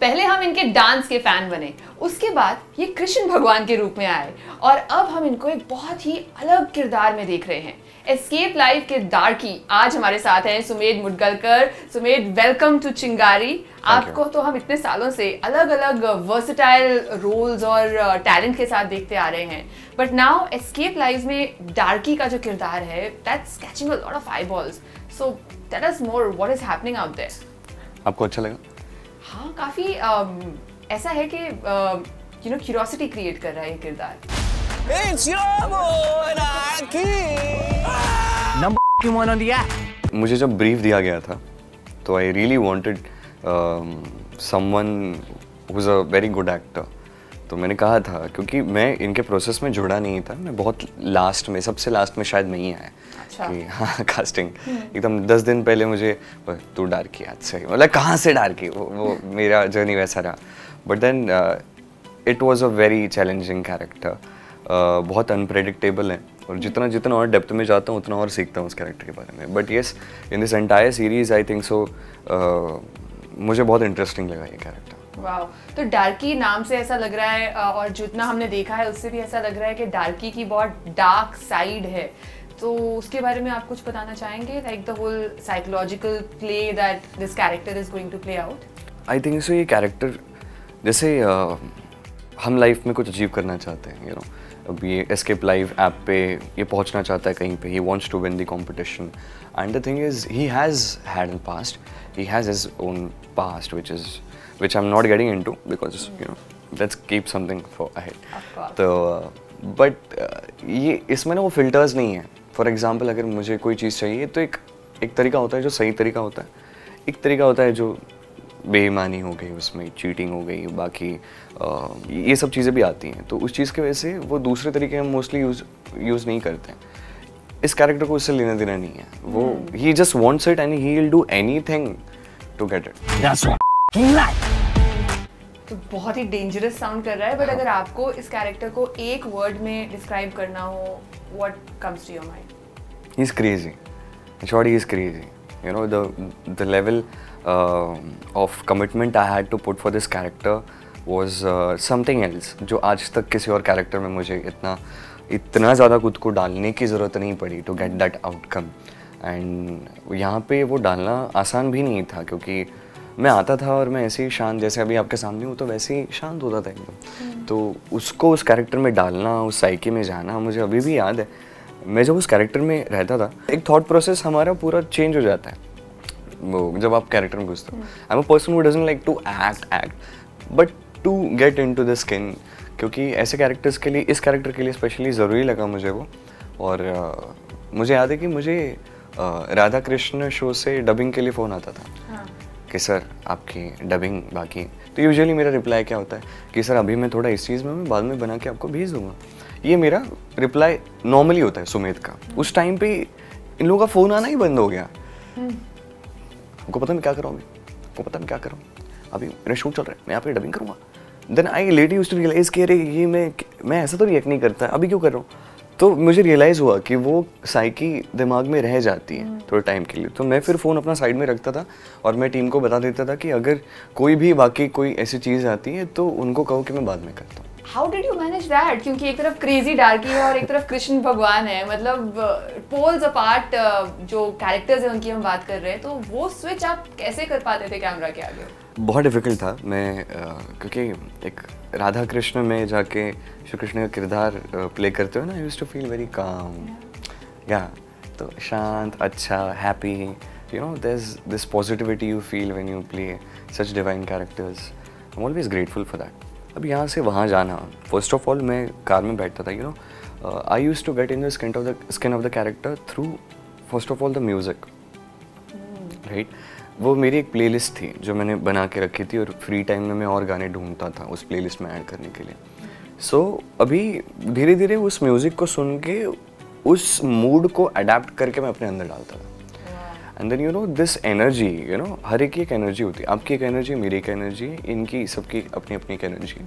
पहले हम इनके डांस के फैन बने, उसके बाद ये कृष्ण भगवान के रूप में आए और अब हम इनको एक बहुत ही अलग किरदार में देख रहे हैं। एस्केप लाइव के डार्की आज हमारे साथ हैं सुमेध मुदगलकर। सुमेध, वेलकम टू चिंगारी। आपको तो हम इतने सालों से अलग अलग वर्सेटाइल रोल्स और टैलेंट के साथ देखते आ रहे हैं, बट नाउ एस्केप लाइव में डार्की का जो किरदार है that's catching a lot of eyeballs. So tell us more, what is happening out there? आपको अच्छा लगा? हाँ, काफी ऐसा है कि यू नो क्यूरियोसिटी क्रिएट कर रहा है ये किरदार। It's your boy, Rocky. Number one on the app. मुझे जब ब्रीफ दिया गया था तो I really wanted someone who is a very good actor. तो मैंने कहा था, क्योंकि मैं इनके प्रोसेस में जुड़ा नहीं था, मैं बहुत लास्ट में, सबसे लास्ट में शायद मैं ही आया। अच्छा। कि हाँ, कास्टिंग एकदम 10 दिन पहले मुझे तू डार्की, अच्छा ही, मतलब कहाँ से डार्की, वो मेरा जर्नी वैसा रहा। But then it was a very challenging character, बहुत अनप्रेडिक्टेबल है और जितना जितना और डेप्थ में जाता हूँ उतना और सीखता हूँ उस कैरेक्टर के बारे में। But yes, in this entire series I think सो मुझे बहुत इंटरेस्टिंग लगा ये कैरेक्टर। वाओ, तो डार्की नाम से ऐसा लग रहा है और जितना हमने देखा है उससे भी ऐसा लग रहा है कि डार्की की बहुत डार्क साइड है, तो उसके बारे में आप कुछ बताना चाहेंगे, like the whole psychological play that this character is going to play out? I think so ये कैरेक्टर जैसे हम लाइफ में कुछ अचीव करना चाहते हैं, यू नो, अब ये एस्केप लाइव ऐप पे ये पहुंचना चाहता है कहीं पे, he wants to win the competition and the thing is he has had in past, he has his own past which I'm not getting into because you know let's keep something for ahead. तो but ये इसमें ना वो filters नहीं है। For example अगर मुझे कोई चीज़ चाहिए तो एक तरीका होता है जो सही तरीका होता है, एक तरीका होता है जो बेईमानी हो गई, उसमें चीटिंग हो गई, बाकी ये सब चीज़ें भी आती हैं। तो उस चीज़ की वजह से वो दूसरे तरीके हम मोस्टली यूज़ नहीं करते हैं। इस कैरेक्टर को उससे लेना देना नहीं है, वो ही just wants it and he will do anything to get it. That's what he like. तो बहुत ही डेंजरस साउंड कर रहा है, बट अगर आपको इस कैरेक्टर को एक वर्ड में डिस्क्राइब करना हो, what comes to your mind? He is crazy, short, he is crazy, you know, the level of commitment I had to put for this character was something else, जो आज तक किसी और कैरेक्टर में मुझे इतना ज़्यादा खुद को डालने की ज़रूरत नहीं पड़ी to get that outcome। And यहाँ पे वो डालना आसान भी नहीं था, क्योंकि मैं आता था और मैं ऐसे ही शांत, जैसे अभी आपके सामने हूँ तो वैसे ही शांत होता था एकदम। तो उसको उस कैरेक्टर में डालना, उस साइकी में जाना, मुझे अभी भी याद है। मैं जब उस कैरेक्टर में रहता था, एक थॉट प्रोसेस हमारा पूरा चेंज हो जाता है वो जब आप कैरेक्टर में घुसते हो। I am a person who doesn't like to act but to get into the skin, क्योंकि ऐसे कैरेक्टर्स के लिए, इस कैरेक्टर के लिए स्पेशली ज़रूरी लगा मुझे वो। और मुझे याद है कि मुझे राधा कृष्ण शो से डबिंग के लिए फ़ोन आता था कि सर आपकी डबिंग बाकी। तो यूजुअली मेरा रिप्लाई क्या होता है कि सर अभी मैं थोड़ा इस चीज़ में हूँ, बाद में बना के आपको भेज दूँगा। ये मेरा रिप्लाई नॉर्मली होता है सुमेध का। उस टाइम पे इन लोगों का फ़ोन आना ही बंद हो गया। आपको पता मैं क्या कर रहा हूँ अभी, आपको पता मैं क्या कर रहा हूँ अभी, मेरा शूट चल रहा है, मैं यहाँ पे डबिंग करूँगा। Then I late used to realize कि अरे ये मैं ऐसा तो रिएक्ट नहीं करता, अभी क्यों कर रहा हूँ। तो मुझे रियलाइज़ हुआ कि वो साइकी दिमाग में रह जाती है थोड़े टाइम के लिए। तो मैं फिर फ़ोन अपना साइड में रखता था और मैं टीम को बता देता था कि अगर कोई भी बाकी कोई ऐसी चीज़ आती है तो उनको कहो कि मैं बाद में करता हूँ। How did you manage that? क्योंकि एक तरफ क्रेजी डार्की है और एक तरफ कृष्ण भगवान है, मतलब पोल्स अपार्ट जो कैरेक्टर्स हैं उनकी हम बात कर रहे हैं, तो वो स्विच आप कैसे कर पाते थे कैमरा के आगे? बहुत डिफ़िकल्ट था। मैं क्योंकि एक राधा कृष्ण में जाके श्री कृष्ण का किरदार प्ले करते हो ना, I used to feel very calm, या तो शांत, अच्छा, happy, you know, there is this positivity you feel when you play such divine characters. I am always grateful for that. अब यहाँ से वहाँ जाना, फर्स्ट ऑफ ऑल मैं कार में बैठता था, you know, I used to get in the skin of the character through first of all the music, right. वो मेरी एक प्लेलिस्ट थी जो मैंने बना के रखी थी और फ्री टाइम में मैं और गाने ढूंढता था उस प्लेलिस्ट में ऐड करने के लिए। सो अभी धीरे धीरे उस म्यूज़िक को सुन के उस मूड को अडेप्ट करके मैं अपने अंदर डालता था। And then you know this energy, you know, हर एक की एक एनर्जी होती है, आपकी एक एनर्जी, मेरी एक एनर्जी, इनकी सबकी अपनी अपनी एक एनर्जी।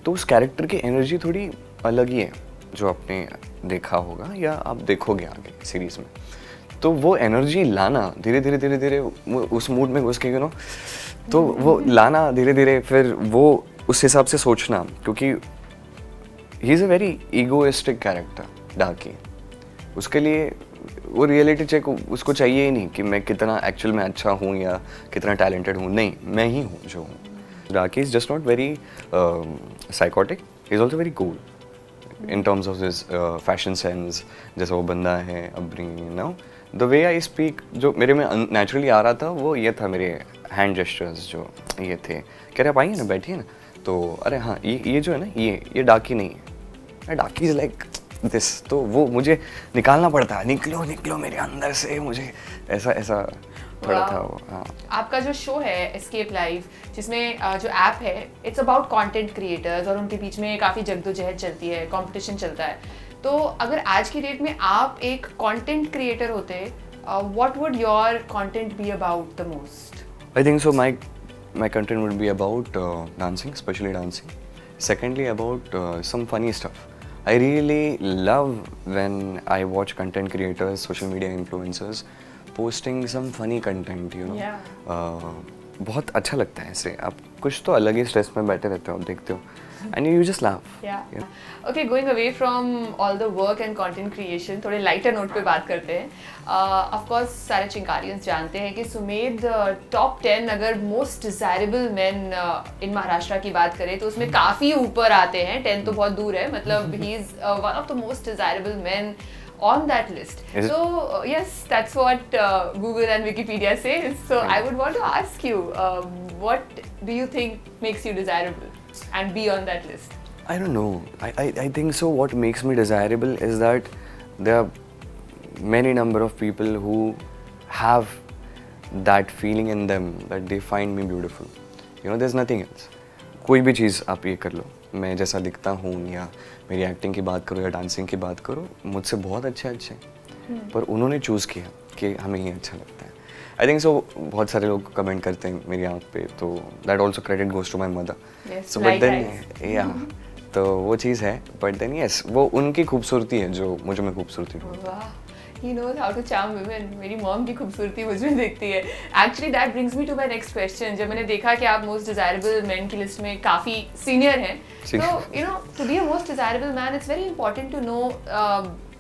तो उस कैरेक्टर की एनर्जी थोड़ी अलग ही है जो आपने देखा होगा या आप देखोगे आगे सीरीज़ में। तो वो एनर्जी लाना धीरे धीरे धीरे धीरे उस मूड में घुस के यू नो, तो वो लाना धीरे धीरे, फिर वो उस हिसाब से सोचना, क्योंकि he is a very egoistic character डार्की। उसके लिए वो रियलिटी चेक उसको चाहिए ही नहीं कि मैं कितना एक्चुअल में अच्छा हूँ या कितना टैलेंटेड हूँ, नहीं, मैं ही हूँ जो हूँ। डार्की is just not very psychotic, he is also very cool in terms of his fashion sense, जैसा वो बंदा है, upbringing, you know, the way I speak, जो मेरे में naturally आ रहा था वो ये था, मेरे hand gestures जो ये थे, कह रहे आप आइए ना, बैठिए ना, तो अरे हाँ ये जो है ना, ये डार्की नहीं है, डार्की इज़ लाइक दिस, तो वो मुझे निकालना पड़ता है, निकलो मेरे अंदर से, मुझे ऐसा थोड़ा था वो। हाँ, आपका जो शो है एस्केप लाइव, जिसमें जो ऐप है, इट्स अबाउट कंटेंट क्रिएटर्स और उनके बीच में काफ़ी जद्दोजहद चलती है, कंपटीशन चलता है। तो अगर आज की डेट में आप एक कंटेंट क्रिएटर होते, what would your content be about the most? I think so. My content would be about dancing, especially dancing. Secondly, about some funny stuff. I really love when I watch content creators, social media influencers posting some funny content. You know, Yeah. बहुत अच्छा लगता है ऐसे। आप कुछ तो अलग ही stress में बैठे रहते हो, आप देखते हो, and you just laugh. Yeah. Okay, going away from all the work and content creation, थोड़े lighter note पे बात करते हैं। Of course, सारे चिंकारियंस जानते हैं कि सुमेध top 10 अगर most desirable men in Maharashtra की बात करें तो उसमें काफ़ी ऊपर आते हैं। 10 तो बहुत दूर है, मतलब he is one of the most desirable men on that list. So yes, that's what Google and Wikipedia says. So I would want to ask you, what do you think makes you desirable and be on that list? I don't know. I think so. What makes me desirable is that there are many number of people who have that feeling in them that they find me beautiful. You know, there's nothing else. कोई भी चीज़ आप ये कर लो, मैं जैसा दिखता हूँ या मेरी एक्टिंग की बात करो या डांसिंग की बात करो, मुझसे बहुत अच्छे पर उन्होंने चूज़ किया कि हमें ये अच्छा लगता है। आई थिंक सो बहुत सारे लोग कमेंट करते हैं मेरी आँख पे, तो that also credit goes to my mother. So but then या तो वो चीज़ है, बट देन यस, वो उनकी खूबसूरती है जो मुझ में खूबसूरती है। He knows how to charm women. मेरी मॉम की खूबसूरती मुझ में देखती है। Actually that brings me to my next question. जब मैंने देखा कि आप most desirable men की लिस्ट में काफ़ी सीनियर हैं, तो you know, to be a most desirable man, it's very important to know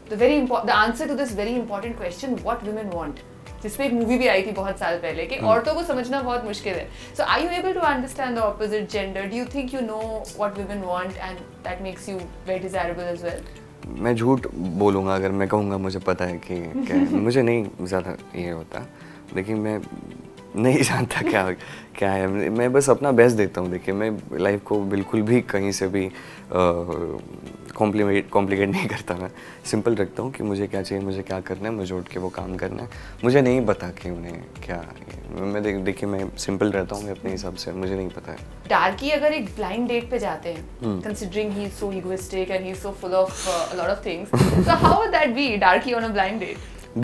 the answer to this very important question: what women want. जिसपे एक मूवी भी आई थी बहुत साल पहले कि औरतों को समझना बहुत मुश्किल है। So are you able to understand the opposite gender? Do you think you know what women want and that makes you very desirable as well? मैं झूठ बोलूँगा अगर मैं कहूँगा मुझे पता है कि क्या है। मुझे नहीं ज़्यादा ये होता, लेकिन मैं नहीं जानता क्या है। मैं बस अपना बेस्ट देता हूँ। देखिए, मैं लाइफ को बिल्कुल भी कहीं से भी कॉम्प्लिकेट नहीं करता। मैं सिंपल रखता हूँ कि मुझे क्या चाहिए, मुझे क्या करना है, मुझे उठ के वो काम करना है। मुझे नहीं पता कि उन्हें क्या, मैं देखिए मैं सिंपल रहता हूँ अपने हिसाब से, मुझे नहीं पता है। डार्की अगर एक ब्लाइंड डेट पे जाते हैं, considering he is so egoistic and he is so full of a lot of things, so how would that be, डार्की on a blind date?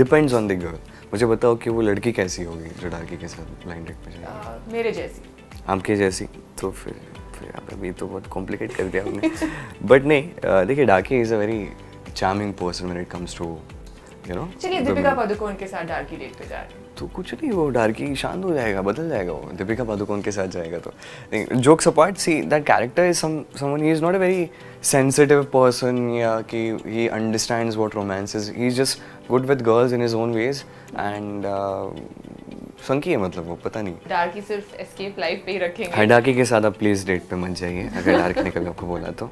Depends on the girl. मुझे बताओ कि वो लड़की कैसी होगी जो डार्की के साथ ब्लाइंड डेट पे जाएगी। मेरे जैसी, आपके जैसी, तो फिर अभी तो बहुत कॉम्प्लिकेट कर दिया आपने। बट नहीं, देखिए Darky is a very charming person when it comes to you know. चलिए दीपिका पादुकोण के साथ डार्की डेट पे जा रहे हैं तो कुछ नहीं, वो डार्की शांत हो जाएगा, बदल जाएगा वो दीपिका पादुकोण के साथ जाएगा तो। Jokes apart, see that character is someone, he is not a very sensitive person या कि he understands what romance is. He is just good with girls in his own ways and संकी है, मतलब वो पता नहीं। डार्की सिर्फ एस्केप लाइफ पे ही रखेंगे। हाँ, डार्की के साथ आप प्लीज डेट पे मत जाइए अगर डार्की ने कभी आपको बोला तो।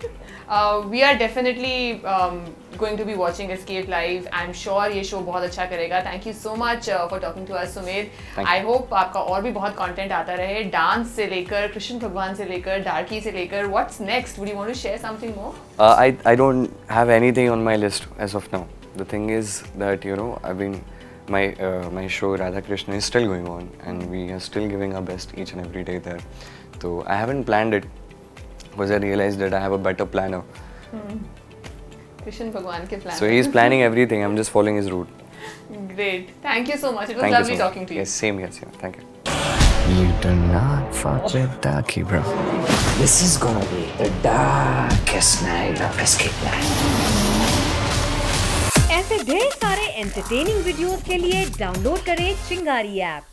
We are definitely going to be watching Escape Live. I am sure ये शो बहुत अच्छा करेगा। Thank you so much for talking to us Sumedh. I hope आपका और भी बहुत कंटेंट आता रहे, डांस से लेकर, कृष्ण भगवान से लेकर, डार्की से लेकर। What's next? Would you want to share something more? I don't have anything on my list as of now. The thing is that, you know, I've been my show Radha Krishna is still going on and we are still giving our best each and every day there. So I haven't planned it because I realized that I have a better planner. Krishna भगवान के plan. So he is planning everything. I'm just following his route. Great. Thank you so much. It was Thank you lovely so much. talking to you. Yes, same here. Same. Thank you. You do not fuck with Darky, bro. This is gonna be the darkest night of Escape Life. ऐसे ढेर सारे entertaining videos के लिए download करें चिंगारी app.